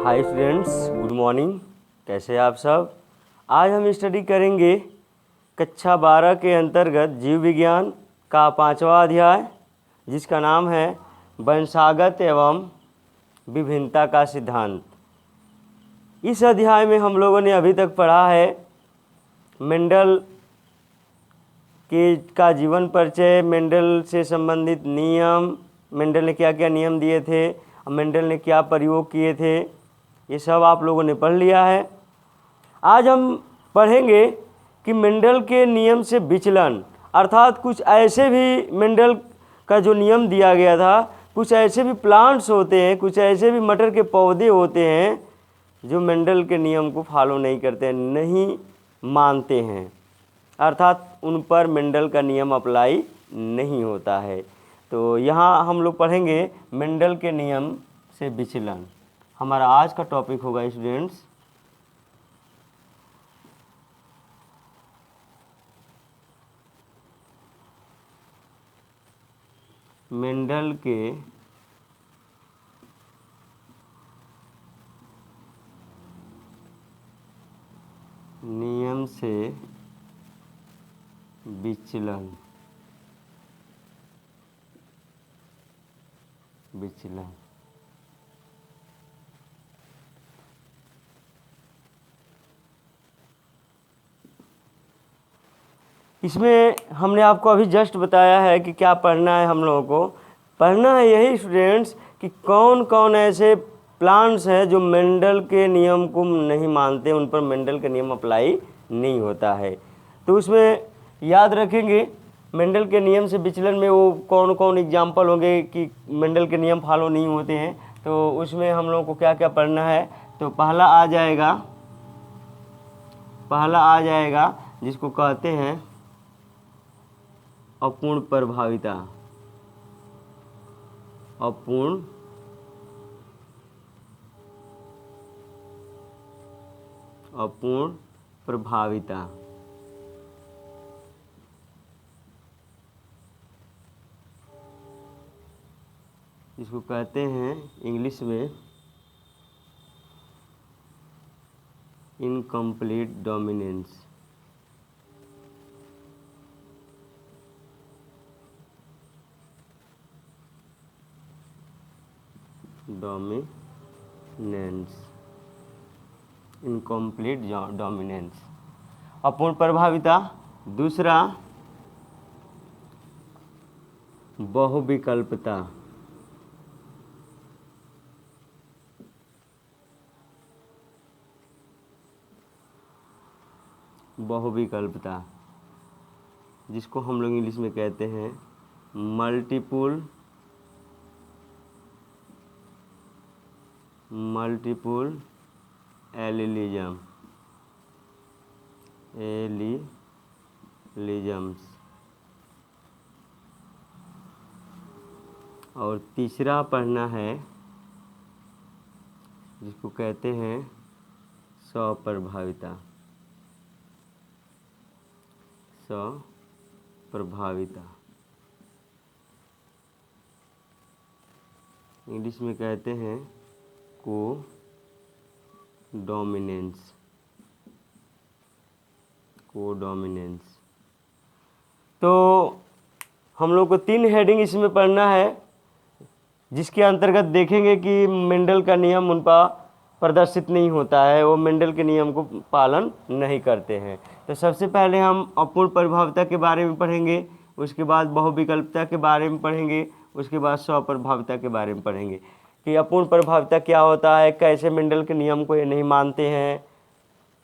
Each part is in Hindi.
Hi students, good morning. कैसे हैं आप सब। आज हम स्टडी करेंगे कक्षा 12 के अंतर्गत जीव विज्ञान का 5वां अध्याय, जिसका नाम है वंशागत एवं विभिन्नता का सिद्धांत। इस अध्याय में हम लोगों ने अभी तक पढ़ा है मेंडल का जीवन परिचय, मेंडल से संबंधित नियम, मेंडल ने क्या क्या नियम दिए थे, मेंडल ने क्या प्रयोग किए थे, ये सब आप लोगों ने पढ़ लिया है। आज हम पढ़ेंगे कि मेंडल के नियम से विचलन, अर्थात कुछ ऐसे भी मेंडल का जो नियम दिया गया था, कुछ ऐसे भी प्लांट्स होते हैं, कुछ ऐसे भी मटर के पौधे होते हैं जो मेंडल के नियम को फॉलो नहीं करते हैं, नहीं मानते हैं, अर्थात उन पर मेंडल का नियम अप्लाई नहीं होता है। तो यहाँ हम लोग पढ़ेंगे मेंडल के नियम से विचलन। हमारा आज का टॉपिक होगा स्टूडेंट्स मेंडल के नियम से विचलन। इसमें हमने आपको अभी जस्ट बताया है कि क्या पढ़ना है। हम लोगों को पढ़ना है यही स्टूडेंट्स कि कौन कौन ऐसे प्लांट्स हैं जो मेंडल के नियम को नहीं मानते, उन पर मेंडल का नियम अप्लाई नहीं होता है। तो उसमें याद रखेंगे मेंडल के नियम से विचलन में वो कौन कौन एग्जाम्पल होंगे कि मेंडल के नियम फॉलो नहीं होते हैं। तो उसमें हम लोगों को क्या क्या पढ़ना है। तो पहला आ जाएगा जिसको कहते हैं अपूर्ण प्रभाविता। अपूर्ण प्रभाविता। जिसको कहते हैं इंग्लिश में इनकम्प्लीट डोमिनेंस। इनकम्प्लीट डोमिनेंस, अपूर्ण प्रभाविता। दूसरा बहुविकल्पता। जिसको हम लोग इंग्लिश में कहते हैं मल्टीपल एलिजम्स। और तीसरा पढ़ना है जिसको कहते हैं स्वप्रभाविता। इंग्लिश में कहते हैं कोडोमिनेंस। तो हम लोग को 3 हेडिंग इसमें पढ़ना है, जिसके अंतर्गत देखेंगे कि मेंडल का नियम उन पर प्रदर्शित नहीं होता है, वो मेंडल के नियम को पालन नहीं करते हैं। तो सबसे पहले हम अपूर्ण प्रभाविता के बारे में पढ़ेंगे, उसके बाद बहुविकल्पता के बारे में पढ़ेंगे, उसके बाद स्वप्रभाविता के बारे में पढ़ेंगे कि अपूर्ण प्रभाविता क्या होता है, कैसे मेंडल के नियम को ये नहीं मानते हैं,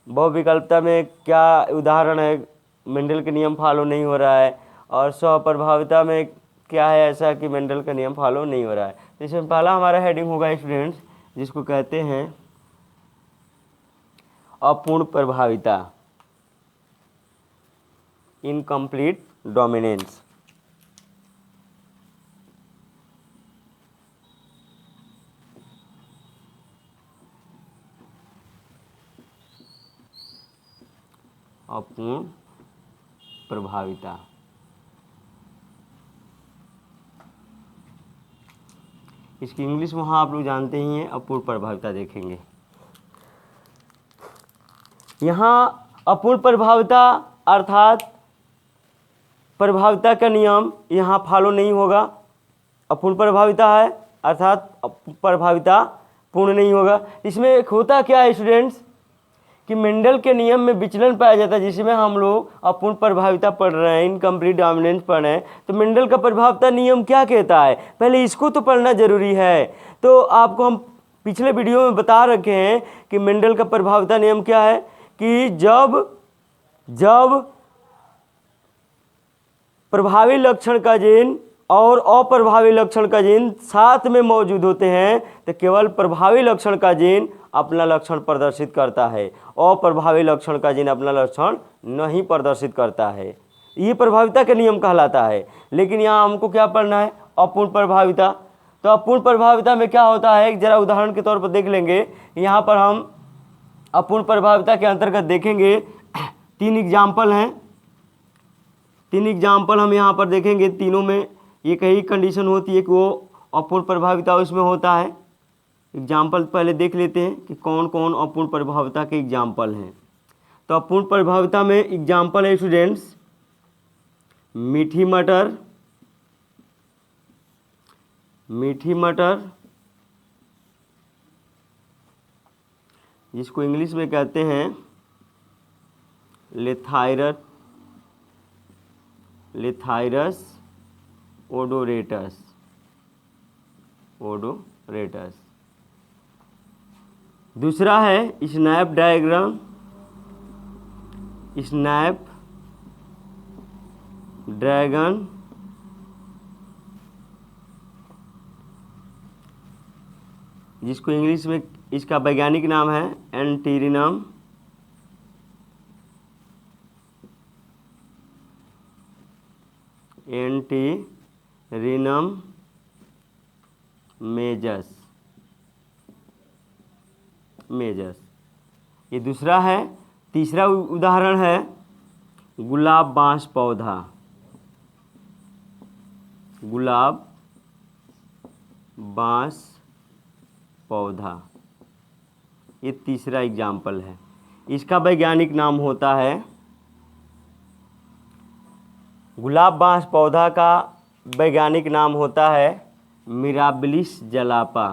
बहुविकल्पता में क्या उदाहरण है मेंडल के नियम फॉलो नहीं हो रहा है, और स्वप्रभाविता में क्या है ऐसा कि मेंडल का नियम फॉलो नहीं हो रहा है। तो इसमें पहला हमारा हेडिंग होगा स्टूडेंट्स जिसको कहते हैं अपूर्ण प्रभाविता, इनकम्प्लीट डोमिनेंस। अपूर्ण प्रभाविता। इसकी इंग्लिश वहाँ आप लोग जानते ही हैं, अपूर्ण प्रभाविता देखेंगे। यहाँ अपूर्ण प्रभाविता अर्थात प्रभाविता का नियम यहाँ फॉलो नहीं होगा। अपूर्ण प्रभाविता है अर्थात प्रभाविता पूर्ण नहीं होगा। इसमें एक होता क्या है स्टूडेंट्स कि मेंडल के नियम में विचलन पाया जाता है, जिसमें हम लोग अपूर्ण प्रभाविता पढ़ रहे हैं, इनकम्प्लीट डोमिनेंस पढ़ रहे हैं। तो मेंडल का प्रभाविता नियम क्या कहता है, पहले इसको तो पढ़ना जरूरी है। तो आपको हम पिछले वीडियो में बता रखे हैं कि मेंडल का प्रभाविता नियम क्या है कि जब प्रभावी लक्षण का जीन और अप्रभावी लक्षण का जीन साथ में मौजूद होते हैं तो केवल प्रभावी लक्षण का जीन अपना लक्षण प्रदर्शित करता है, अप्रभावी लक्षण का जीन अपना लक्षण नहीं प्रदर्शित करता है। ये प्रभाविता का नियम कहलाता है। लेकिन यहाँ हमको क्या पढ़ना है, अपूर्ण प्रभाविता। तो अपूर्ण प्रभाविता में क्या होता है, जरा उदाहरण के तौर पर देख लेंगे। यहाँ पर हम अपूर्ण प्रभाविता के अंतर्गत देखेंगे 3 एग्जाम्पल हैं। 3 एग्जाम्पल हम यहाँ पर देखेंगे। तीनों में एक ही कंडीशन होती है कि वो अपूर्ण प्रभाविता उसमें होता है। एग्जाम्पल पहले देख लेते हैं कि कौन कौन अपूर्ण प्रभाविता के एग्जाम्पल हैं। तो अपूर्ण प्रभाविता में एग्जाम्पल है स्टूडेंट्स मीठी मटर, जिसको इंग्लिश में कहते हैं लेथाइरस ओडोरेटस। दूसरा है स्नैपड्रैगन जिसको इंग्लिश में इसका वैज्ञानिक नाम है एंटीरिनम मेजस। ये दूसरा है। तीसरा उदाहरण है गुलाब बांस पौधा। ये तीसरा एग्जाम्पल है। इसका वैज्ञानिक नाम होता है, गुलाब बांस पौधा का वैज्ञानिक नाम होता है मिराबिलिस जालापा,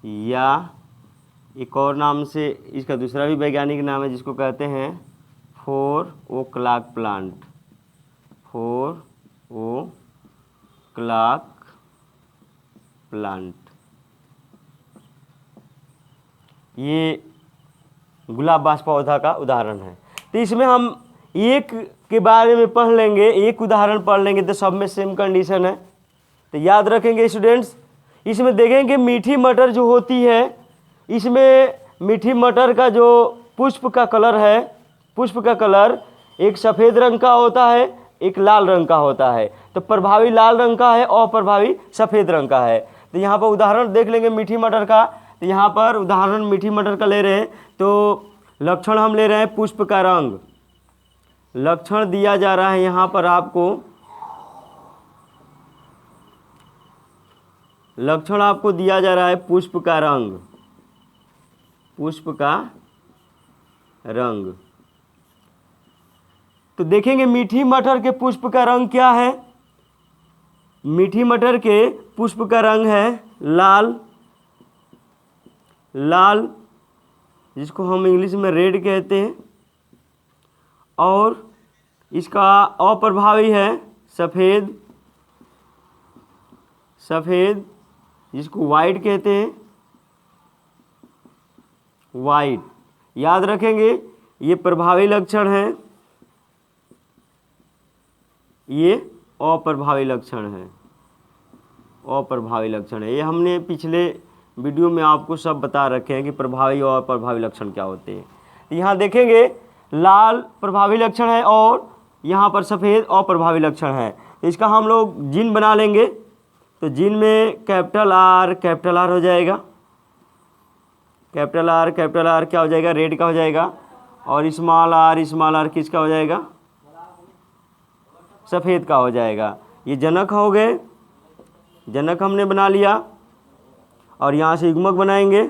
या एक और नाम से इसका दूसरा भी वैज्ञानिक नाम है जिसको कहते हैं 4 o'clock प्लांट। ये गुलाब बांस पौधा का उदाहरण है। तो इसमें हम एक के बारे में पढ़ लेंगे, एक उदाहरण पढ़ लेंगे तो सब में सेम कंडीशन है। तो याद रखेंगे स्टूडेंट्स। इसमें देखेंगे मीठी मटर जो होती है, इसमें मीठी मटर का जो पुष्प का कलर एक सफ़ेद रंग का होता है, एक लाल रंग का होता है। तो प्रभावी लाल रंग का है, अप्रभावी सफ़ेद रंग का है। तो यहाँ पर उदाहरण देख लेंगे मीठी मटर का। तो यहाँ पर उदाहरण मीठी मटर का ले रहे हैं। तो लक्षण हम ले रहे हैं पुष्प का रंग। लक्षण दिया जा रहा है यहाँ पर आपको, लक्षण आपको दिया जा रहा है पुष्प का रंग। तो देखेंगे मीठी मटर के पुष्प का रंग क्या है। मीठी मटर के पुष्प का रंग है लाल, जिसको हम इंग्लिश में रेड कहते हैं। और इसका अप्रभावी है सफ़ेद, जिसको वाइट कहते हैं, वाइट। याद रखेंगे ये प्रभावी लक्षण है, ये अप्रभावी लक्षण है। ये हमने पिछले वीडियो में आपको सब बता रखे हैं कि प्रभावी और अप्रभावी लक्षण क्या होते हैं। यहाँ देखेंगे लाल प्रभावी लक्षण है और यहाँ पर सफ़ेद अप्रभावी लक्षण है। तो इसका हम लोग जीन बना लेंगे। तो जीन में कैपिटल आर हो जाएगा। कैपिटल आर क्या हो जाएगा, रेड का हो जाएगा। और स्मॉल आर किसका हो जाएगा, सफ़ेद का हो जाएगा। ये जनक हो गए, जनक हमने बना लिया। और यहाँ से युग्मक बनाएंगे,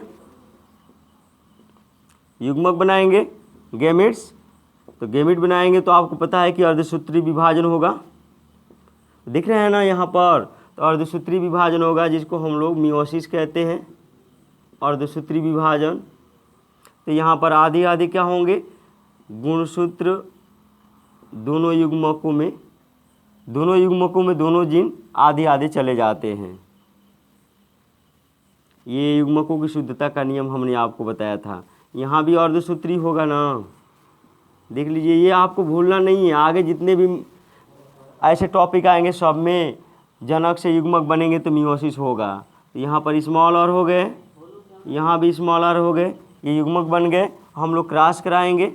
युग्मक बनाएंगे गैमेट्स। तो गैमेट बनाएंगे तो आपको पता है कि अर्धसूत्री विभाजन होगा, दिख रहे हैं ना यहाँ पर। तो अर्धसूत्री विभाजन होगा जिसको हम लोग मियोसिस कहते हैं, अर्धसूत्री विभाजन। तो यहाँ पर आधे आधे क्या होंगे, गुणसूत्र दोनों युग्मकों में, दोनों जीन आधे आधे चले जाते हैं। ये युग्मकों की शुद्धता का नियम हमने आपको बताया था। यहाँ भी अर्धसूत्री होगा ना, देख लीजिए, ये आपको भूलना नहीं है। आगे जितने भी ऐसे टॉपिक आएंगे सब में जनक से युग्मक बनेंगे तो मियोसिस होगा। तो यहाँ पर स्मॉल आर हो गए, यहाँ भी स्मॉल आर हो गए, ये युग्मक बन गए। हम लोग क्रॉस कराएंगे,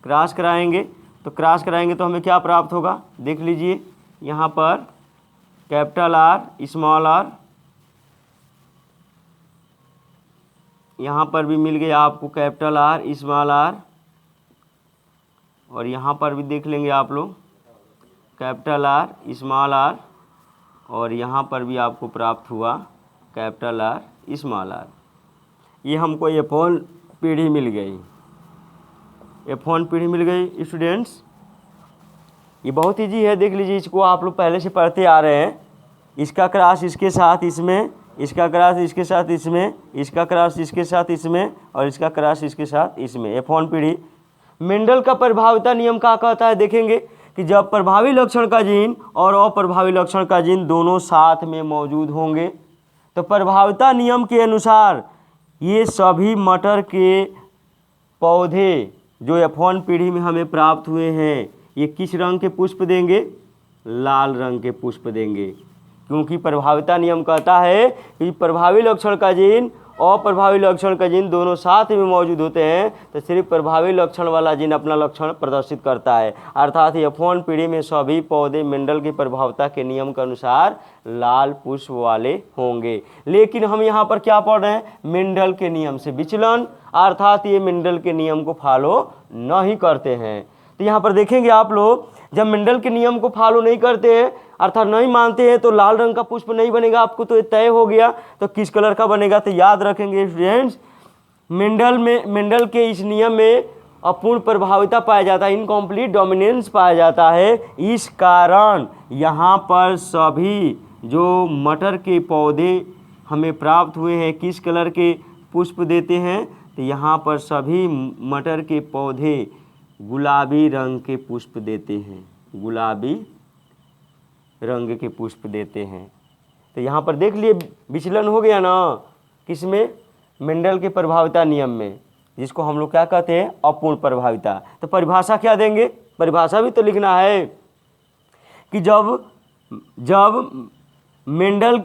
क्रॉस कराएंगे। तो क्रॉस कराएंगे तो हमें क्या प्राप्त होगा, देख लीजिए यहाँ पर कैपिटल आर स्मॉल आर, यहाँ पर भी मिल गया आपको कैपिटल आर स्मॉल आर, और यहाँ पर भी देख लेंगे आप लोग कैपिटल आर स्मॉल आर, और यहाँ पर भी आपको प्राप्त हुआ कैपिटल आर स्मॉल आर। ये हमको F1 पीढ़ी मिल गई, F1 पीढ़ी मिल गई स्टूडेंट्स। ये बहुत ईजी है, देख लीजिए, इसको आप लोग पहले से पढ़ते आ रहे हैं। इसका क्रॉस इसके साथ इसमें, इसका क्रॉस इसके साथ इसमें, इसका क्रॉस इसके साथ इसमें, और इसका क्रॉस इसके साथ इसमें, F1 पीढ़ी। मेंडल का प्रभाविता नियम क्या कहता है, देखेंगे कि जब प्रभावी लक्षण का जीन और अप्रभावी लक्षण का जीन दोनों साथ में मौजूद होंगे तो प्रभाविता नियम के अनुसार ये सभी मटर के पौधे जो F1 पीढ़ी में हमें प्राप्त हुए हैं, ये किस रंग के पुष्प देंगे, लाल रंग के पुष्प देंगे। क्योंकि प्रभाविता नियम कहता है कि प्रभावी लक्षण का जीन और प्रभावी लक्षण का जीन दोनों साथ में मौजूद होते हैं तो सिर्फ प्रभावी लक्षण वाला जीन अपना लक्षण प्रदर्शित करता है। अर्थात F1 पीढ़ी में सभी पौधे मेंडल की प्रभाविता के नियम के अनुसार लाल पुष्प वाले होंगे। लेकिन हम यहाँ पर क्या पढ़ रहे हैं, मेंडल के नियम से विचलन, अर्थात ये मेंडल के नियम को फॉलो नहीं करते हैं। तो यहाँ पर देखेंगे आप लोग, जब मेंडल के नियम को फॉलो नहीं करते हैं अर्थात नहीं मानते हैं तो लाल रंग का पुष्प नहीं बनेगा, आपको तो तय हो गया। तो किस कलर का बनेगा, तो याद रखेंगे स्टूडेंट्स, मेंडल के इस नियम में अपूर्ण प्रभाविता पाया जाता है, इनकम्प्लीट डोमिनेंस पाया जाता है। इस कारण यहाँ पर सभी जो मटर के पौधे हमें प्राप्त हुए हैं किस कलर के पुष्प देते हैं, तो यहाँ पर सभी मटर के पौधे गुलाबी रंग के पुष्प देते हैं, गुलाबी रंग के पुष्प देते हैं। तो यहाँ पर देख लिए विचलन हो गया ना, किसमें, मेंडल के प्रभाविता नियम में, जिसको हम लोग क्या कहते हैं, अपूर्ण प्रभाविता। तो परिभाषा क्या देंगे, परिभाषा भी तो लिखना है कि जब मेंडल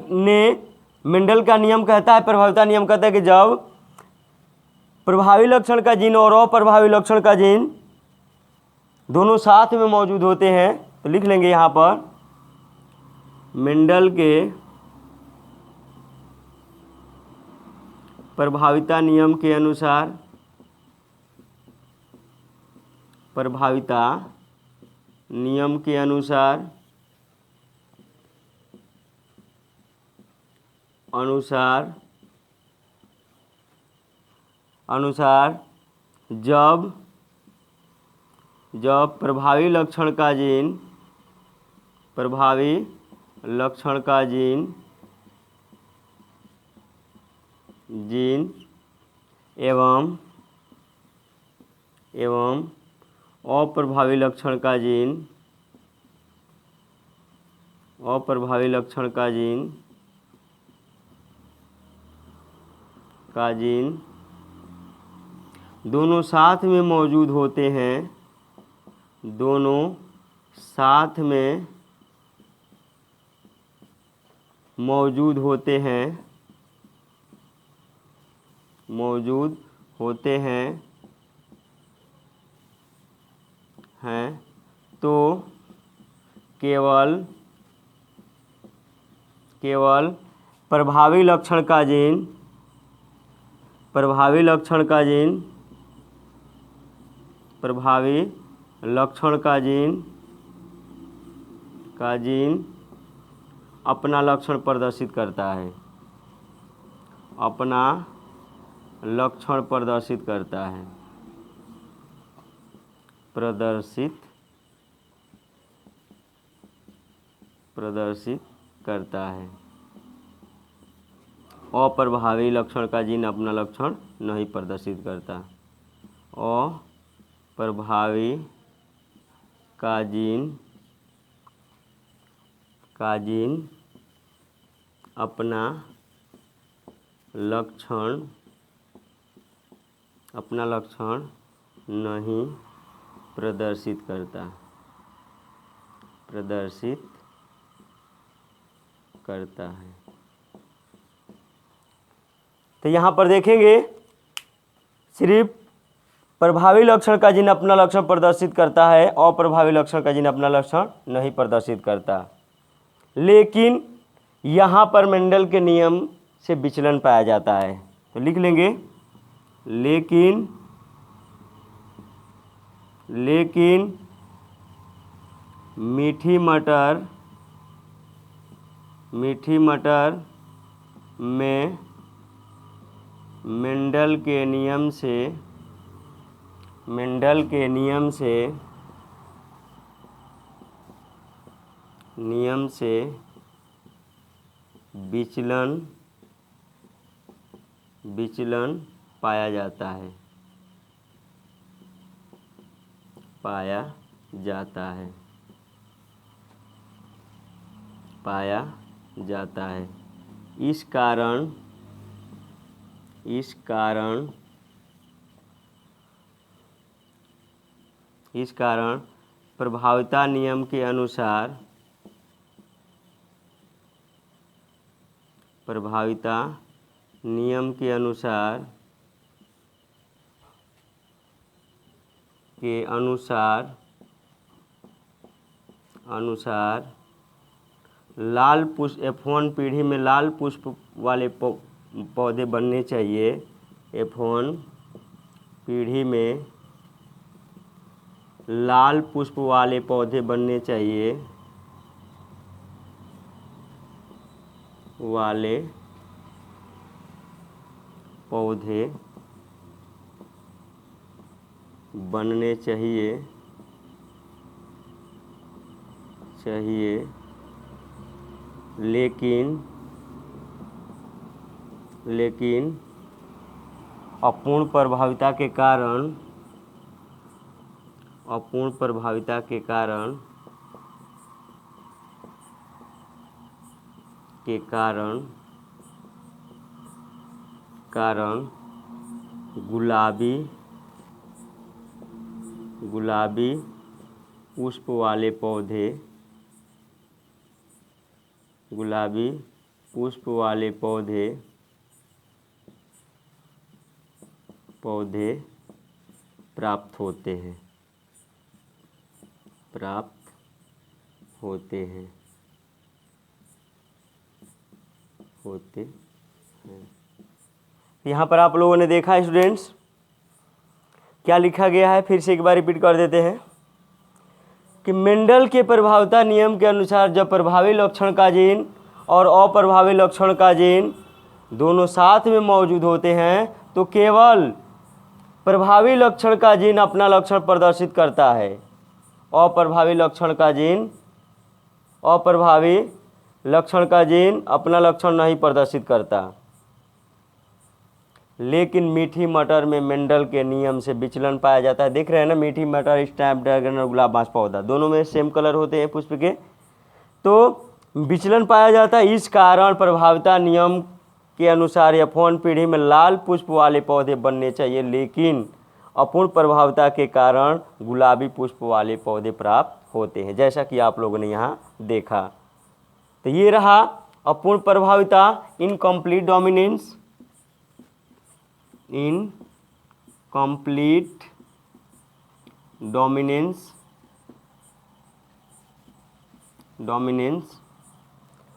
का नियम कहता है, प्रभाविता नियम कहता है कि जब प्रभावी लक्षण का जीन और अप्रभावी लक्षण का जीन दोनों साथ में मौजूद होते हैं, तो लिख लेंगे यहाँ पर मेंडल के प्रभाविता नियम के अनुसार, प्रभाविता नियम के अनुसार जब प्रभावी लक्षण का जीन एवं अप्रभावी लक्षण का जीन दोनों साथ में मौजूद होते हैं, दोनों साथ में मौजूद होते हैं तो केवल प्रभावी लक्षण का जीन का जीन अपना लक्षण प्रदर्शित करता है, अपना लक्षण प्रदर्शित करता है, प्रदर्शित करता है। अप्रभावी लक्षण का जीन अपना लक्षण नहीं प्रदर्शित करता। अप्रभावी का जीन अपना लक्षण नहीं प्रदर्शित करता। है। तो यहाँ पर देखेंगे सिर्फ प्रभावी लक्षण का जीन अपना लक्षण प्रदर्शित करता है, अप्रभावी लक्षण का जीन अपना लक्षण नहीं प्रदर्शित करता। लेकिन यहाँ पर मेंडल के नियम से विचलन पाया जाता है। तो लिख लेंगे लेकिन मीठी मटर में मेंडल के नियम से विचलन पाया जाता है। इस कारण प्रभाविता नियम के अनुसार लाल पुष्प F1 पीढ़ी में लाल पुष्प वाले पौधे बनने चाहिए। F1 पीढ़ी में लाल पुष्प वाले पौधे बनने चाहिए। लेकिन अपूर्ण प्रभाविता के कारण गुलाबी पुष्प वाले पौधे प्राप्त होते हैं। यहाँ पर आप लोगों ने देखा स्टूडेंट्स क्या लिखा गया है, फिर से एक बार रिपीट कर देते हैं कि मेंडल के प्रभाविता नियम के अनुसार जब प्रभावी लक्षण का जीन और अप्रभावी लक्षण का जीन दोनों साथ में मौजूद होते हैं तो केवल प्रभावी लक्षण का जीन अपना लक्षण प्रदर्शित करता है, अप्रभावी लक्षण का जीन अपना लक्षण नहीं प्रदर्शित करता। लेकिन मीठी मटर में मेंडल के नियम से विचलन पाया जाता है। देख रहे हैं ना, मीठी मटर, स्टैम्प ड्रैगन और गुलाब बांस पौधा दोनों में सेम कलर होते हैं पुष्प के, तो विचलन पाया जाता है। इस कारण प्रभाविता नियम के अनुसार F1 पीढ़ी में लाल पुष्प वाले पौधे बनने चाहिए, लेकिन अपूर्ण प्रभाविता के कारण गुलाबी पुष्प वाले पौधे प्राप्त होते हैं, जैसा कि आप लोगों ने यहाँ देखा। तो ये रहा अपूर्ण प्रभाविता, इनकम्प्लीट डोमिनेंस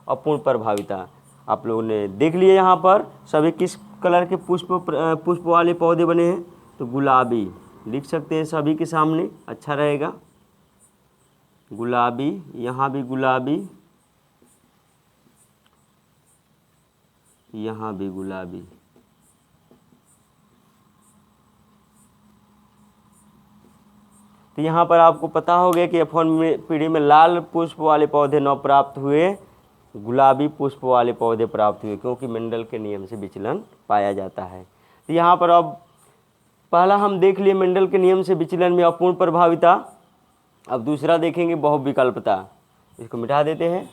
अपूर्ण प्रभाविता। आप लोगों ने देख लिए यहाँ पर सभी किस कलर के पुष्प वाले पौधे बने हैं, तो गुलाबी लिख सकते हैं सभी के सामने, अच्छा रहेगा। गुलाबी, यहाँ भी गुलाबी, यहाँ भी गुलाबी। तो यहाँ पर आपको पता हो गया कि F1 पीढ़ी में लाल पुष्प वाले पौधे न प्राप्त हुए, गुलाबी पुष्प वाले पौधे प्राप्त हुए, क्योंकि मेंडल के नियम से विचलन पाया जाता है। तो यहाँ पर अब पहला हम देख लिए मेंडल के नियम से विचलन में अपूर्ण प्रभाविता। अब दूसरा देखेंगे बहुविकल्पता। इसको मिटा देते हैं।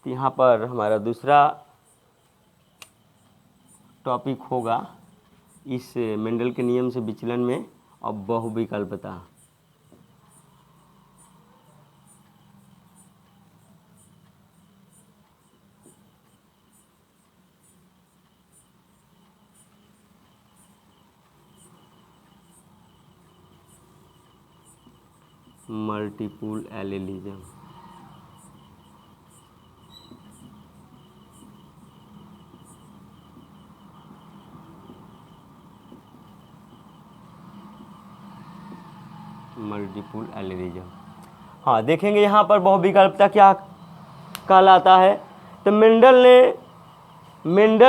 यहाँ पर हमारा दूसरा टॉपिक होगा इस मेंडल के नियम से विचलन में अब बहुविकल्पता। Multiple allelism. मल्टीपल एलिलिज्म, हाँ देखेंगे यहाँ पर बहुविकल्पता क्या कहलाता है। तो मेंडल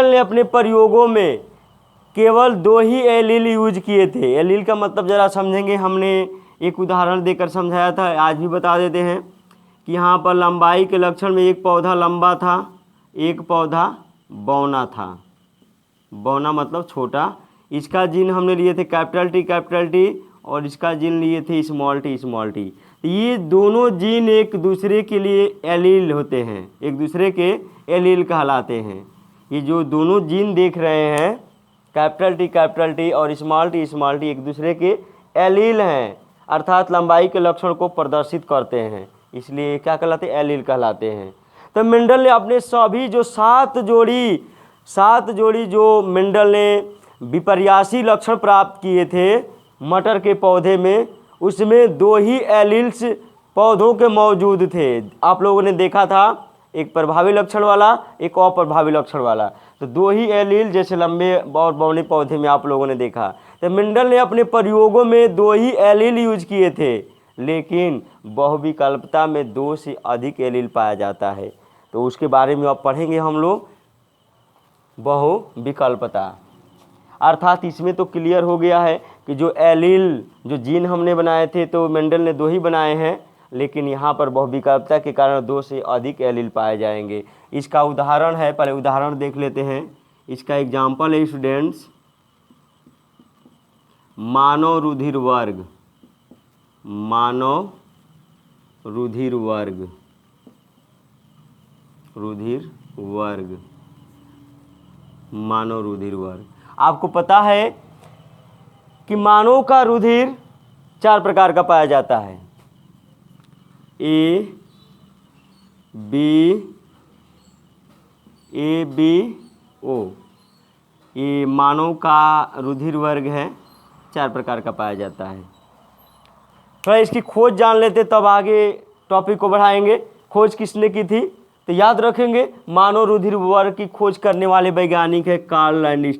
ने अपने प्रयोगों में केवल 2 ही एलील यूज किए थे। एलील का मतलब ज़रा समझेंगे, हमने एक उदाहरण देकर समझाया था, आज भी बता देते हैं कि यहाँ पर लंबाई के लक्षण में एक पौधा लंबा था, एक पौधा बौना था। बौना मतलब छोटा। इसका जीन हमने लिए थे कैपिटल टी और इसका जीन लिए थे स्मॉल टी। तो ये दोनों जीन एक दूसरे के लिए एलील होते हैं, एक दूसरे के एलील कहलाते हैं। ये जो दोनों जीन देख रहे हैं कैपिटल टी और स्मॉल टी एक दूसरे के एलील हैं, अर्थात लंबाई के लक्षण को प्रदर्शित करते हैं, इसलिए क्या कहलाते हैं? एलील कहलाते हैं। तो मेंडल ने अपने सभी जो 7 जोड़ी जो मेंडल ने विपर्यासी लक्षण प्राप्त किए थे मटर के पौधे में, उसमें 2 ही एलील्स पौधों के मौजूद थे। आप लोगों ने देखा था, एक प्रभावी लक्षण वाला, एक अप्रभावी लक्षण वाला। तो 2 ही एलील जैसे लंबे और बौने पौधे में आप लोगों ने देखा। तो मेंडल ने अपने प्रयोगों में 2 ही एलील यूज किए थे, लेकिन बहुविकल्पता में 2 से अधिक एलील पाया जाता है। तो उसके बारे में अब पढ़ेंगे हम लोग। बहुविकल्पता अर्थात इसमें तो क्लियर हो गया है कि जो एलील जो जीन हमने बनाए थे तो मेंडल ने 2 ही बनाए हैं, लेकिन यहाँ पर बहुविकल्पता के कारण 2 से अधिक एलील पाए जाएंगे। इसका उदाहरण है, पहले उदाहरण देख लेते हैं। इसका एग्जाम्पल है स्टूडेंट्स, मानव रुधिर वर्ग। मानव रुधिर वर्ग, मानव रुधिर वर्ग। आपको पता है कि मानव का रुधिर 4 प्रकार का पाया जाता है, ए बी ओ। ये मानव का रुधिर वर्ग है, 4 प्रकार का पाया जाता है। थोड़ा इसकी खोज जान लेते तब आगे टॉपिक को बढ़ाएंगे। खोज किसने की थी? तो याद रखेंगे, मानव रुधिर वर्ग की खोज करने वाले वैज्ञानिक है कार्ल लैंड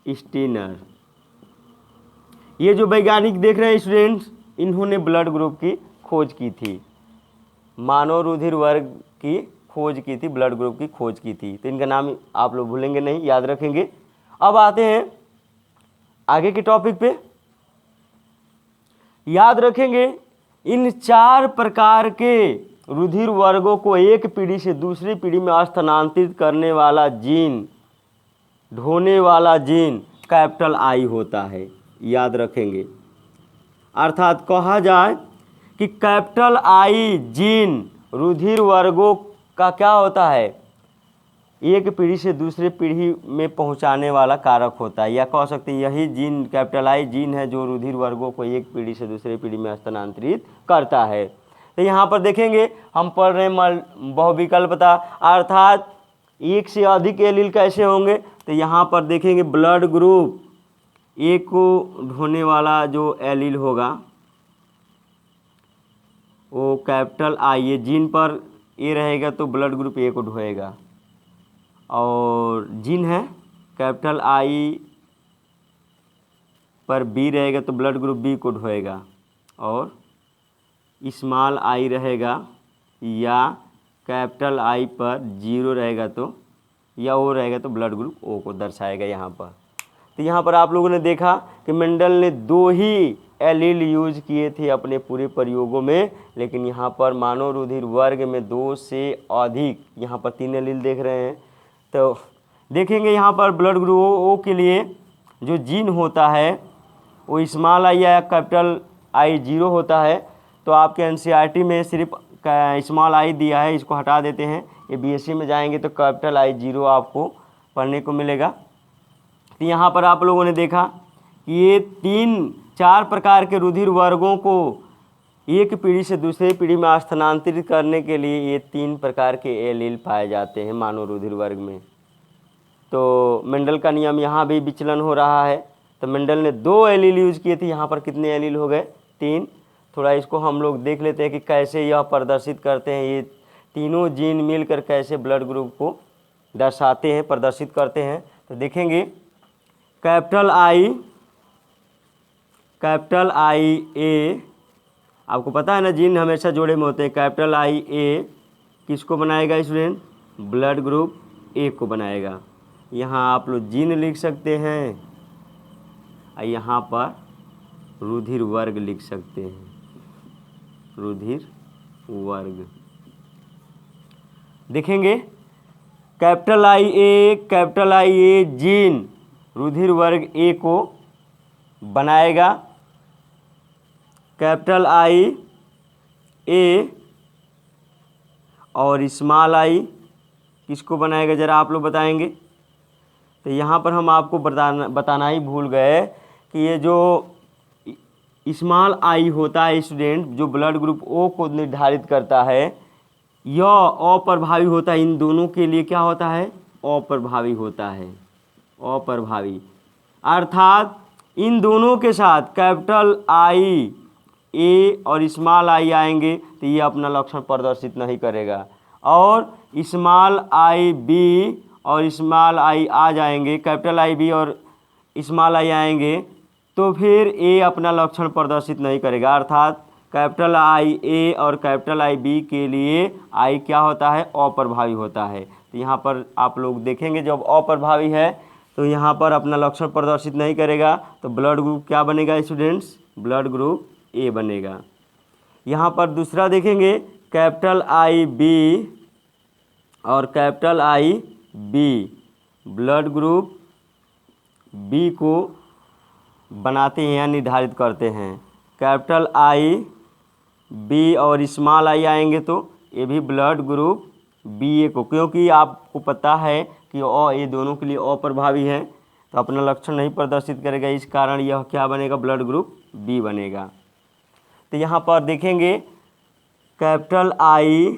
स्टीनर। ये जो वैज्ञानिक देख रहे हैं स्टूडेंट्स, इन्होंने ब्लड ग्रुप की खोज की थी, मानव रुधिर वर्ग की खोज की थी, ब्लड ग्रुप की खोज की थी। तो इनका नाम आप लोग भूलेंगे नहीं, याद रखेंगे। अब आते हैं आगे के टॉपिक पे। याद रखेंगे, इन 4 प्रकार के रुधिर वर्गों को एक पीढ़ी से दूसरी पीढ़ी में स्थानांतरित करने वाला जीन, ढोने वाला जीन कैपिटल आई होता है। याद रखेंगे, अर्थात कहा जाए कि कैपिटल आई जीन रुधिर वर्गों का क्या होता है? एक पीढ़ी से दूसरे पीढ़ी में पहुंचाने वाला कारक होता है, या कह सकते हैं यही जीन कैपिटल आई जीन है जो रुधिर वर्गों को एक पीढ़ी से दूसरे पीढ़ी में स्थानांतरित करता है। तो यहाँ पर देखेंगे, हम पढ़ रहे हैं बहुविकल्पता, अर्थात एक से अधिक एलील कैसे होंगे, तो यहाँ पर देखेंगे ब्लड ग्रुप ए को ढोने वाला जो एलील होगा वो कैपिटल आई, ये जीन पर ए रहेगा तो ब्लड ग्रुप ए को ढोएगा, और जीन है कैपिटल आई पर बी रहेगा तो ब्लड ग्रुप बी को ढोएगा, और स्मॉल आई रहेगा या कैपिटल आई पर 0 रहेगा तो या ओ रहेगा तो ब्लड ग्रुप ओ को दर्शाएगा यहाँ पर। तो यहाँ पर आप लोगों ने देखा कि मेंडल ने 2 ही एलील यूज किए थे अपने पूरे प्रयोगों में, लेकिन यहाँ पर मानव रुधिर वर्ग में 2 से अधिक, यहाँ पर 3 एलील देख रहे हैं। तो देखेंगे यहाँ पर ब्लड ग्रुप ओ के लिए जो जीन होता है वो स्मॉल आई या कैपिटल आई 0 होता है। तो आपके एनसीईआरटी में सिर्फ स्मॉल आई दिया है, इसको हटा देते हैं। ये बीएससी में जाएंगे तो कैपिटल आई 0 आपको पढ़ने को मिलेगा। तो यहाँ पर आप लोगों ने देखा कि ये 4 प्रकार के रुधिर वर्गों को एक पीढ़ी से दूसरे पीढ़ी में स्थानांतरित करने के लिए ये 3 प्रकार के एलील पाए जाते हैं मानव रुधिर वर्ग में। तो मेंडल का नियम यहाँ भी विचलन हो रहा है। तो मेंडल ने 2 एलील यूज किए थे, यहाँ पर कितने एलील हो गए? 3। थोड़ा इसको हम लोग देख लेते हैं कि कैसे यह प्रदर्शित करते हैं, ये तीनों जीन मिलकर कैसे ब्लड ग्रुप को दर्शाते हैं, प्रदर्शित करते हैं। तो देखेंगे कैपिटल आई ए, आपको पता है ना जीन हमेशा जोड़े में होते हैं। कैपिटल आई ए किसको बनाएगा स्टूडेंट? ब्लड ग्रुप ए को बनाएगा। यहाँ आप लोग जीन लिख सकते हैं और यहाँ पर रुधिर वर्ग लिख सकते हैं, रुधिर वर्ग। देखेंगे कैपिटल आई ए जीन रुधिर वर्ग ए को बनाएगा। कैपिटल आई ए और स्मॉल आई किसको बनाएगा, ज़रा आप लोग बताएंगे। तो यहाँ पर हम आपको बताना ही भूल गए कि ये जो स्मॉल आई होता है स्टूडेंट, जो ब्लड ग्रुप ओ को निर्धारित करता है, यह अप्रभावी होता है। इन दोनों के लिए क्या होता है? अप्रभावी होता है, अप्रभावी। अर्थात इन दोनों के साथ कैपिटल आई ए और स्मॉल आई आएंगे तो ये अपना लक्षण प्रदर्शित नहीं करेगा, और स्मॉल आई बी और स्मॉल आई आ जाएंगे, कैपिटल आई बी और स्मॉल आई आएंगे तो फिर ए अपना लक्षण प्रदर्शित नहीं करेगा। अर्थात कैपिटल आई ए और कैपिटल आई बी के लिए आई क्या होता है? अप्रभावी होता है। तो यहाँ पर आप लोग देखेंगे जब अप्रभावी है तो यहाँ पर अपना लक्षण प्रदर्शित नहीं करेगा, तो ब्लड ग्रुप क्या बनेगा स्टूडेंट्स? ब्लड ग्रुप ए बनेगा। यहाँ पर दूसरा देखेंगे कैपिटल आई बी और capital I B, blood group B को बनाते हैं या निर्धारित करते हैं। कैपिटल आई बी और स्मॉल आई आएंगे तो ये भी ब्लड ग्रुप बी ए को, क्योंकि आपको पता है कि ये दोनों के लिए अप्रभावी है तो अपना लक्षण नहीं प्रदर्शित करेगा, इस कारण यह क्या बनेगा? ब्लड ग्रुप बी बनेगा। तो यहाँ पर देखेंगे कैपिटल आई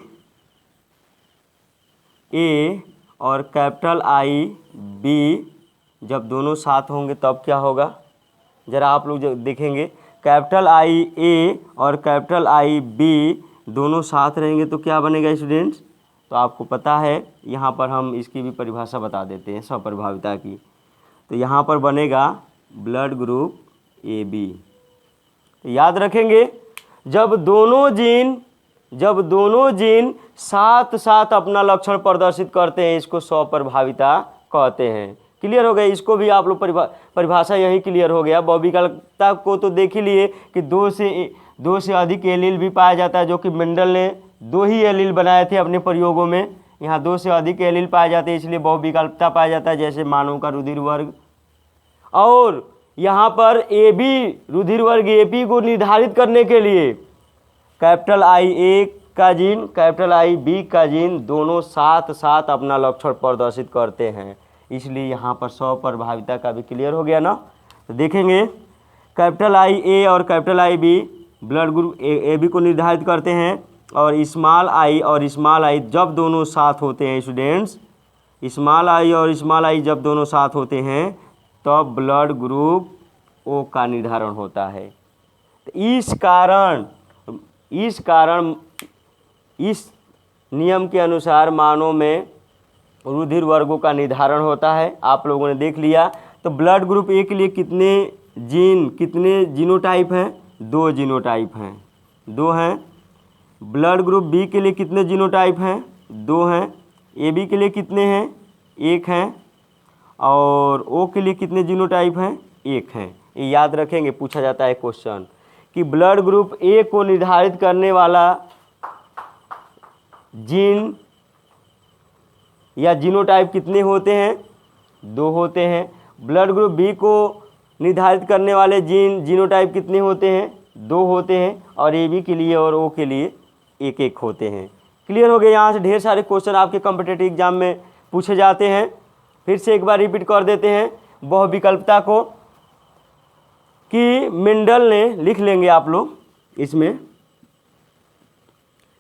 ए और कैपिटल आई बी जब दोनों साथ होंगे तब क्या होगा, ज़रा आप लोग जब देखेंगे कैपिटल आई ए और कैपिटल आई बी दोनों साथ रहेंगे तो क्या बनेगा स्टूडेंट्स? तो आपको पता है, यहाँ पर हम इसकी भी परिभाषा बता देते हैं स्वप्रभाविता की। तो यहाँ पर बनेगा ब्लड ग्रुप ए बी। तो याद रखेंगे जब दोनों जीन साथ साथ अपना लक्षण प्रदर्शित करते हैं इसको स्वप्रभाविता कहते हैं। क्लियर हो गया? इसको भी आप लोग परिभाषा यही क्लियर हो गया। बहुविकल्पता को तो देख ही लिए कि 2 से अधिक एलील भी पाया जाता है, जो कि मेंडल ने 2 ही एलील बनाए थे अपने प्रयोगों में। यहाँ 2 से अधिक एलील पाए जाते हैं इसलिए बहुविकल्पता पाया जाता है, जैसे मानव का रुधिर वर्ग। और यहाँ पर ए बी रुधिर वर्ग ए बी को निर्धारित करने के लिए कैपिटल आई ए का जीन कैपिटल आई बी का जीन दोनों साथ साथ अपना लक्षण प्रदर्शित करते हैं, इसलिए यहाँ पर स्वप्रभाविता का भी क्लियर हो गया ना। तो देखेंगे कैपिटल आई ए और capital I B blood group A B को निर्धारित करते हैं, और स्मॉल आई जब दोनों साथ होते हैं स्टूडेंट्स स्मॉल आई और स्मॉल आई जब दोनों साथ होते हैं तो ब्लड ग्रुप ओ का निर्धारण होता है। तो इस कारण इस नियम के अनुसार मानव में रुधिर वर्गों का निर्धारण होता है। आप लोगों ने देख लिया। तो ब्लड ग्रुप ए के लिए कितने जीनोटाइप हैं? 2 जीनोटाइप हैं, 2 हैं। ब्लड ग्रुप बी के लिए कितने जीनोटाइप हैं? 2 हैं। ए बी के लिए कितने हैं? 1 हैं। और ओ के लिए कितने जीनोटाइप हैं? 1 हैं। ये याद रखेंगे, पूछा जाता है क्वेश्चन कि ब्लड ग्रुप ए को निर्धारित करने वाला जीन या जीनोटाइप कितने होते हैं? 2 होते हैं। ब्लड ग्रुप बी को निर्धारित करने वाले जीनोटाइप कितने होते हैं? 2 होते हैं। और ए बी के लिए और ओ के लिए 1 होते हैं। क्लियर हो गया? यहाँ से ढेर सारे क्वेश्चन आपके कॉम्पिटिटिव एग्जाम में पूछे जाते हैं। फिर से एक बार रिपीट कर देते हैं बहुविकल्पता को, कि मेंडल ने, लिख लेंगे आप लोग इसमें,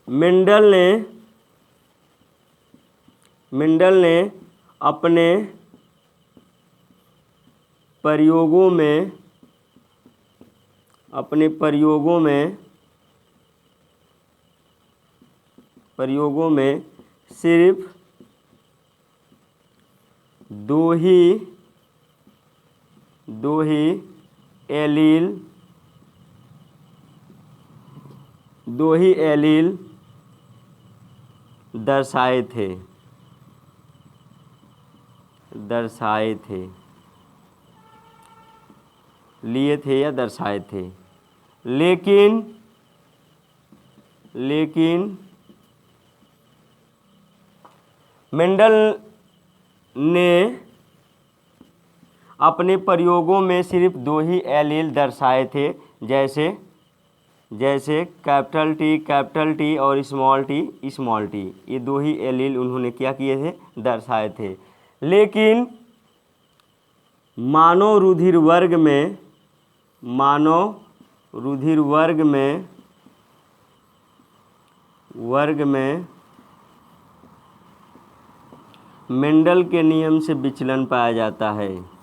मेंडल ने अपने प्रयोगों में सिर्फ 2 ही एलील दर्शाए थे, लिए थे या दर्शाए थे। लेकिन मेंडल ने अपने प्रयोगों में सिर्फ 2 ही एलील दर्शाए थे, जैसे कैपिटल टी और स्मॉल टी। ये 2 ही एलील उन्होंने क्या किए थे? दर्शाए थे। लेकिन मानव रुधिर वर्ग में मेंडल के नियम से विचलन पाया जाता है।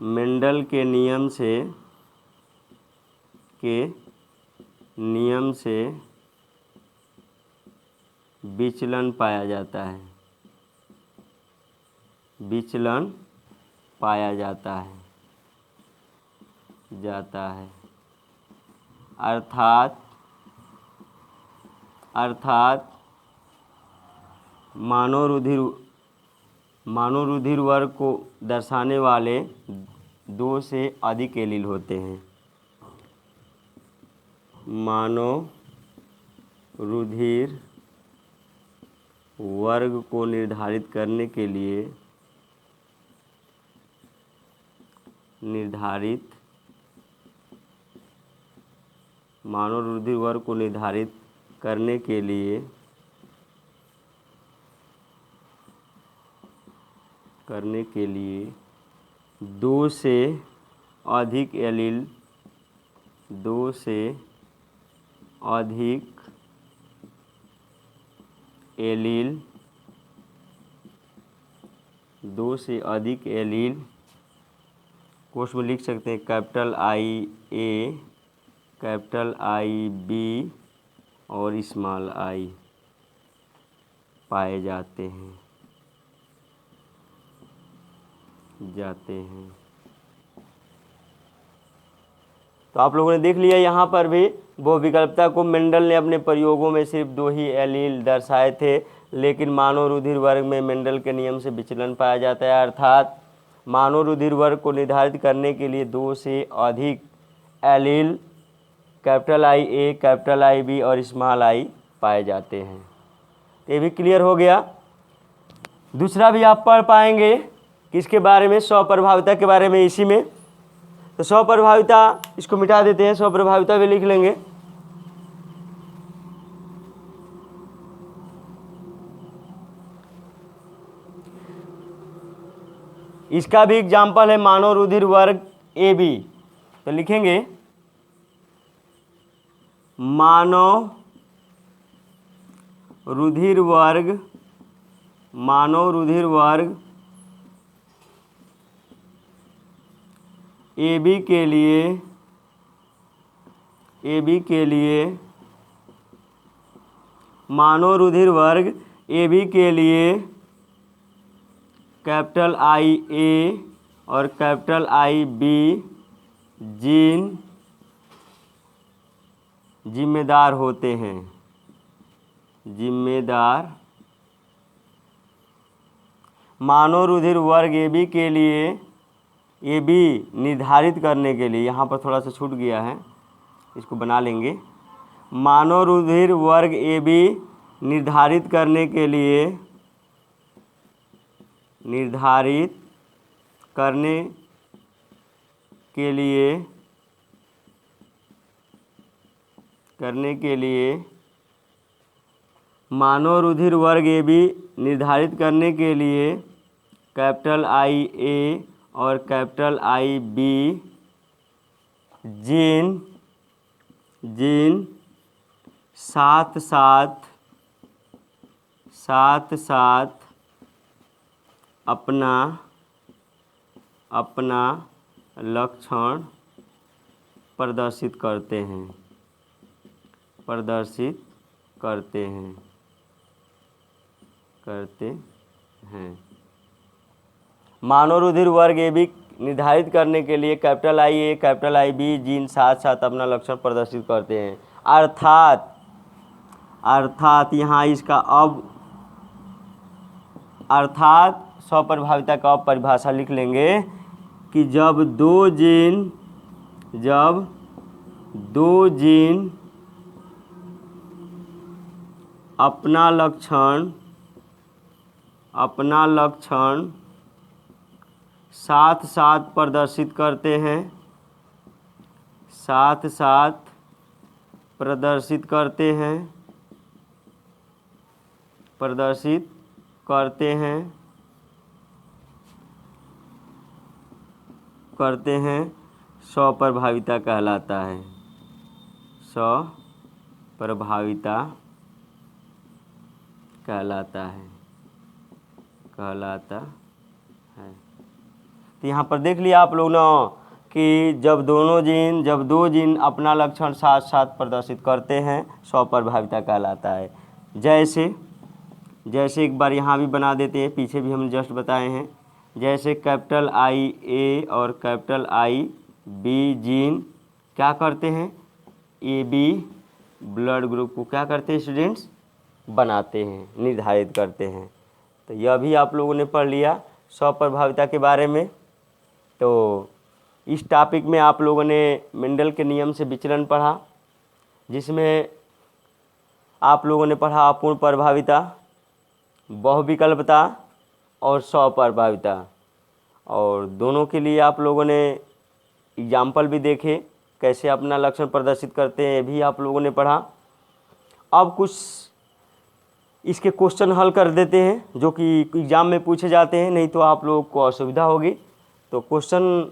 मेंडल के नियम से विचलन पाया जाता है। अर्थात मानव रुधिर वर्ग को दर्शाने वाले 2 से अधिक एलील होते हैं। मानव रुधिर वर्ग को निर्धारित करने के लिए करने के लिए 2 से अधिक एलील कोर्स में लिख सकते हैं capital I A, capital I B और स्मॉल आई पाए जाते हैं। तो आप लोगों ने देख लिया यहाँ पर भी बहुविकल्पता को मेंडल ने अपने प्रयोगों में सिर्फ 2 ही एलील दर्शाए थे, लेकिन मानव रुधिर वर्ग में मेंडल के नियम से विचलन पाया जाता है। अर्थात मानव रुधिर वर्ग को निर्धारित करने के लिए 2 से अधिक allele capital I A, capital I B और स्मॉल आई पाए जाते हैं। तो ये भी क्लियर हो गया। दूसरा भी आप पढ़ पाएंगे किसके बारे में? स्वप्रभाविता के बारे में। इसी में तो स्वप्रभाविता, इसको मिटा देते हैं, स्वप्रभाविता भी लिख लेंगे। इसका भी एग्जाम्पल है मानव रुधिर वर्ग ए बी। तो लिखेंगे मानव रुधिर वर्ग मानव रुधिर वर्ग AB के लिए मानव रुधिर वर्ग AB के लिए कैपिटल IA और कैपिटल IB जीन जिम्मेदार होते हैं। मानव रुधिर वर्ग AB के लिए AB निर्धारित करने के लिए, यहाँ पर थोड़ा सा छूट गया है, इसको बना लेंगे। मानव रुधिर वर्ग AB निर्धारित करने के लिए मानव रुधिर वर्ग AB निर्धारित करने के लिए कैपिटल IA और कैपिटल IB जीन साथ साथ अपना लक्षण प्रदर्शित करते हैं। मानव रुधिर वर्ग AB निर्धारित करने के लिए capital IA capital IB gene साथ साथ अपना लक्षण प्रदर्शित करते हैं। अर्थात यहाँ इसका अर्थात स्वप्रभाविता का अब परिभाषा लिख लेंगे कि जब दो जीन अपना लक्षण साथ साथ प्रदर्शित करते हैं स्वप्रभाविता कहलाता है। स्वप्रभाविता कहलाता है। तो यहाँ पर देख लिया आप लोग ना कि जब दो जीन अपना लक्षण साथ साथ प्रदर्शित करते हैं स्वप्रभाविता कहलाता है। जैसे एक बार यहाँ भी बना देते हैं, पीछे भी हम जस्ट बताए हैं। जैसे कैपिटल IA और कैपिटल IB जीन क्या करते हैं, AB ब्लड ग्रुप को क्या करते हैं स्टूडेंट्स, बनाते हैं, निर्धारित करते हैं। तो यह भी आप लोगों ने पढ़ लिया स्वप्रभाविता के बारे में। तो इस टॉपिक में आप लोगों ने मेंडल के नियम से विचलन पढ़ा, जिसमें आप लोगों ने पढ़ा अपूर्ण प्रभाविता, बहुविकल्पता और स्वप्रभाविता, और दोनों के लिए आप लोगों ने एग्जाम्पल भी देखे कैसे अपना लक्षण प्रदर्शित करते हैं, भी आप लोगों ने पढ़ा। अब कुछ इसके क्वेश्चन हल कर देते हैं जो कि एग्ज़ाम में पूछे जाते हैं, नहीं तो आप लोगों को असुविधा होगी। तो क्वेश्चन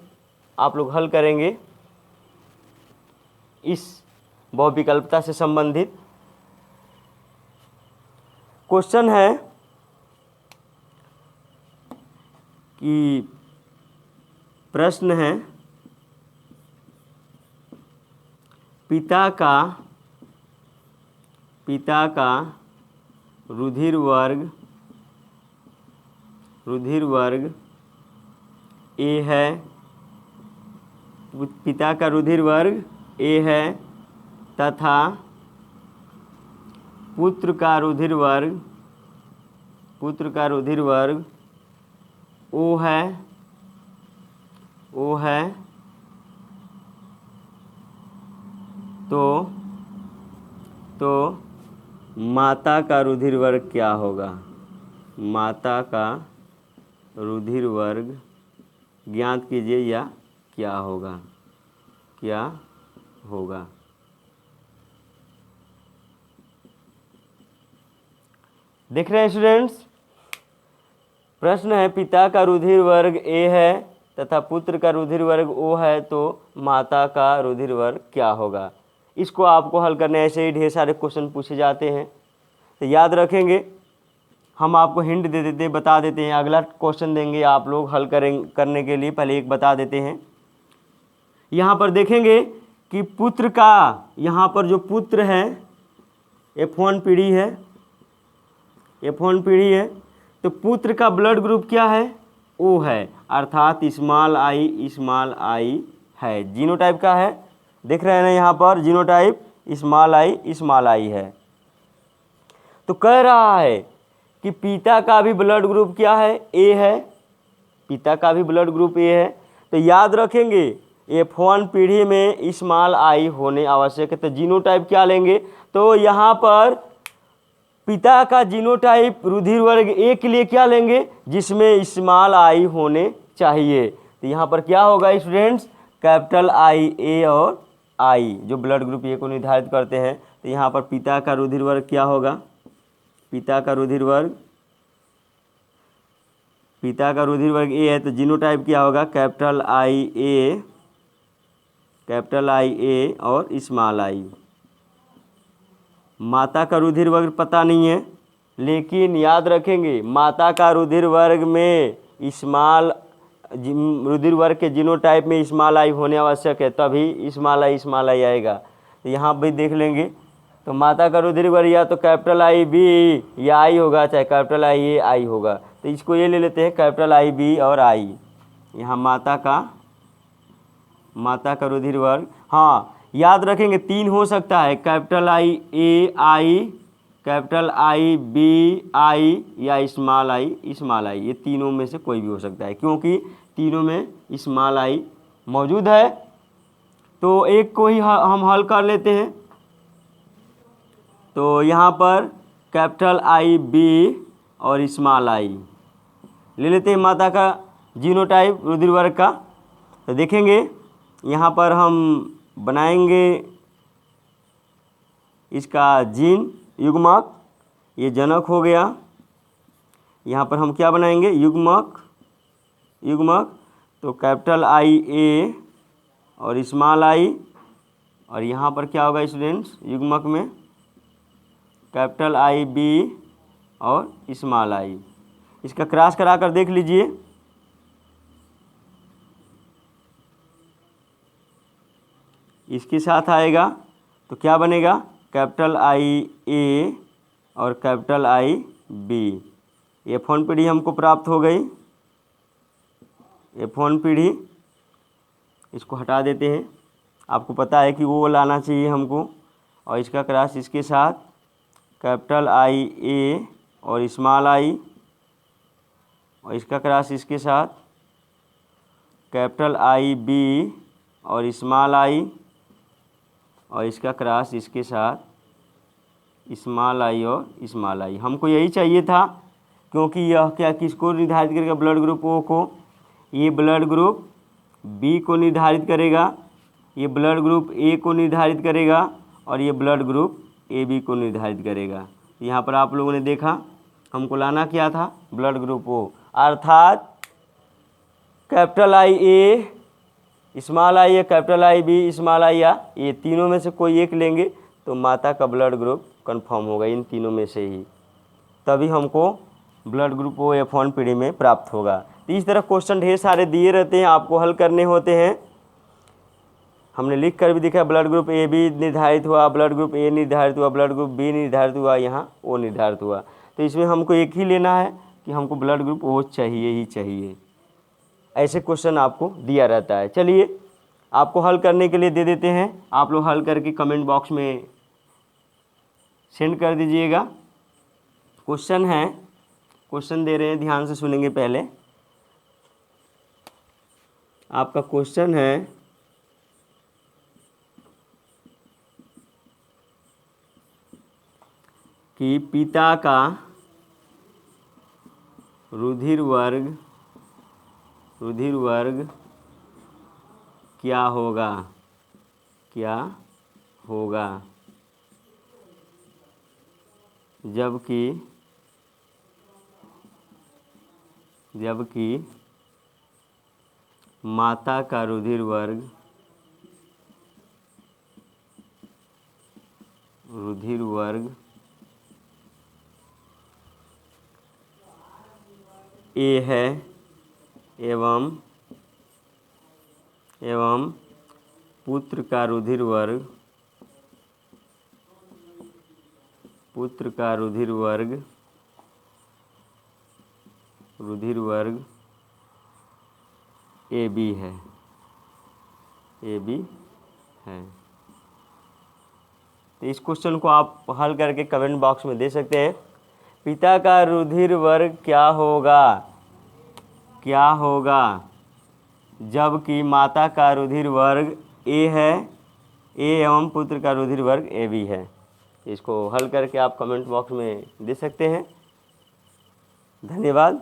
आप लोग हल करेंगे इस बहुविकल्पता से संबंधित। क्वेश्चन है कि प्रश्न है पिता का रुधिर वर्ग A है, पिता का रुधिर वर्ग A है तथा पुत्र का रुधिर वर्ग O है, तो माता का रुधिर वर्ग क्या होगा। माता का रुधिर वर्ग ज्ञात कीजिए या क्या होगा। देख रहे हैं स्टूडेंट्स, प्रश्न है पिता का रुधिर वर्ग A है तथा पुत्र का रुधिर वर्ग O है, तो माता का रुधिर वर्ग क्या होगा। इसको आपको हल करने ऐसे ही ढेर सारे क्वेश्चन पूछे जाते हैं, तो याद रखेंगे हम आपको हिंट दे देते, बता देते हैं। अगला क्वेश्चन देंगे आप लोग हल करने के लिए, पहले एक बता देते हैं। यहाँ पर देखेंगे कि पुत्र का, यहाँ पर जो पुत्र है F1 पीढ़ी है, F1 पीढ़ी है, तो पुत्र का ब्लड ग्रुप क्या है? O है, अर्थात स्मॉल आई है, जीनोटाइप का है। देख रहे हैं ना यहाँ पर जीनोटाइप स्मॉल आई है। तो कह रहा है कि पिता का भी ब्लड ग्रुप क्या है? ए है, पिता का भी ब्लड ग्रुप ए है। तो याद रखेंगे F1 पीढ़ी में स्मॉल आई होने आवश्यक है। तो जीनोटाइप क्या लेंगे? तो यहाँ पर पिता का जीनोटाइप रुधिर वर्ग ए के लिए क्या लेंगे? जिसमें स्मॉल आई होने चाहिए। तो यहाँ पर क्या होगा स्टूडेंट्स? कैपिटल आई ए और आई जो ब्लड ग्रुप ए को निर्धारित करते हैं। तो यहाँ पर पिता का रुधिर वर्ग क्या होगा? पिता का रुधिर वर्ग ए है, तो जीनोटाइप क्या होगा? कैपिटल आई ए और स्मॉल आई। माता का रुधिर वर्ग पता नहीं है, लेकिन याद रखेंगे माता का रुधिर वर्ग में रुधिर वर्ग के जीनोटाइप में स्मॉल आई होने आवश्यक है, तभी स्मॉल आई आएगा। तो यहाँ भी देख लेंगे, तो माता का रुधिर वर्ग या तो कैपिटल आई बी या आई होगा, चाहे कैपिटल आई ए आई होगा। तो इसको ये ले लेते हैं कैपिटल आई बी और आई। यहाँ माता का रुधिर वर्ग, हाँ याद रखेंगे 3 हो सकता है, capital I A I, capital I B I या स्मॉल आई। ये तीनों में से कोई भी हो सकता है, क्योंकि तीनों में स्मॉल आई मौजूद है। तो एक को ही हम हल कर लेते हैं। तो यहाँ पर कैपिटल आई बी और स्मॉल आई ले लेते हैं माता का जीनोटाइप रुधिर वर्ग का। तो देखेंगे यहाँ पर हम बनाएंगे इसका जीन युग्मक, ये जनक हो गया। यहाँ पर हम क्या बनाएंगे? युग्मक। तो कैपिटल आई ए और स्मॉल आई, और यहाँ पर क्या होगा स्टूडेंट्स? युग्मक में कैपिटल आई बी और स्मॉल आई। इसका क्रॉस करा कर देख लीजिए। इसके साथ आएगा तो क्या बनेगा? कैपिटल आई ए और कैपिटल आई बी। F1 पीढ़ी हमको प्राप्त हो गई। F1 पीढ़ी, इसको हटा देते हैं। आपको पता है कि वो लाना चाहिए हमको, और इसका क्रॉस इसके साथ कैपिटल आई ए और स्मॉल आई, और इसका क्रॉस इसके साथ कैपिटल आई बी और स्मॉल आई, और इसका क्रॉस इसके साथ स्मॉल आई और स्मॉल आई। हमको यही चाहिए था, क्योंकि यह क्या किसको निर्धारित करेगा? ब्लड ग्रुप ओ को। ये ब्लड ग्रुप बी को निर्धारित करेगा, ये ब्लड ग्रुप ए को निर्धारित करेगा, और ये ब्लड ग्रुप ए बी को निर्धारित करेगा। यहाँ पर आप लोगों ने देखा हमको लाना क्या था? ब्लड ग्रुप ओ, अर्थात capital I A small I या capital I B small I या ये तीनों में से कोई एक लेंगे तो माता का ब्लड ग्रुप कंफर्म होगा, इन तीनों में से ही, तभी हमको ब्लड ग्रुप ओ F1 पीढ़ी में प्राप्त होगा। तो इस तरह क्वेश्चन ढेर सारे दिए रहते हैं, आपको हल करने होते हैं। हमने लिख कर भी दिखा, ब्लड ग्रुप ए बी निर्धारित हुआ, ब्लड ग्रुप ए निर्धारित हुआ, ब्लड ग्रुप बी निर्धारित हुआ, यहाँ ओ निर्धारित हुआ। तो इसमें हमको एक ही लेना है कि हमको ब्लड ग्रुप ओ चाहिए ही चाहिए। ऐसे क्वेश्चन आपको दिया रहता है। चलिए आपको हल करने के लिए दे देते हैं, आप लोग हल करके कमेंट बॉक्स में सेंड कर दीजिएगा। क्वेश्चन है, क्वेश्चन दे रहे हैं, ध्यान से सुनेंगे पहले। आपका क्वेश्चन है कि पिता का रुधिर वर्ग क्या होगा जबकि माता का रुधिर वर्ग ए है एवं पुत्र का रुधिर वर्ग ए बी है। तो इस क्वेश्चन को आप हल करके कमेंट बॉक्स में दे सकते हैं। पिता का रुधिर वर्ग क्या होगा जबकि माता का रुधिर वर्ग ए है, ए एवं पुत्र का रुधिर वर्ग ए बी है। इसको हल करके आप कमेंट बॉक्स में दे सकते हैं। धन्यवाद।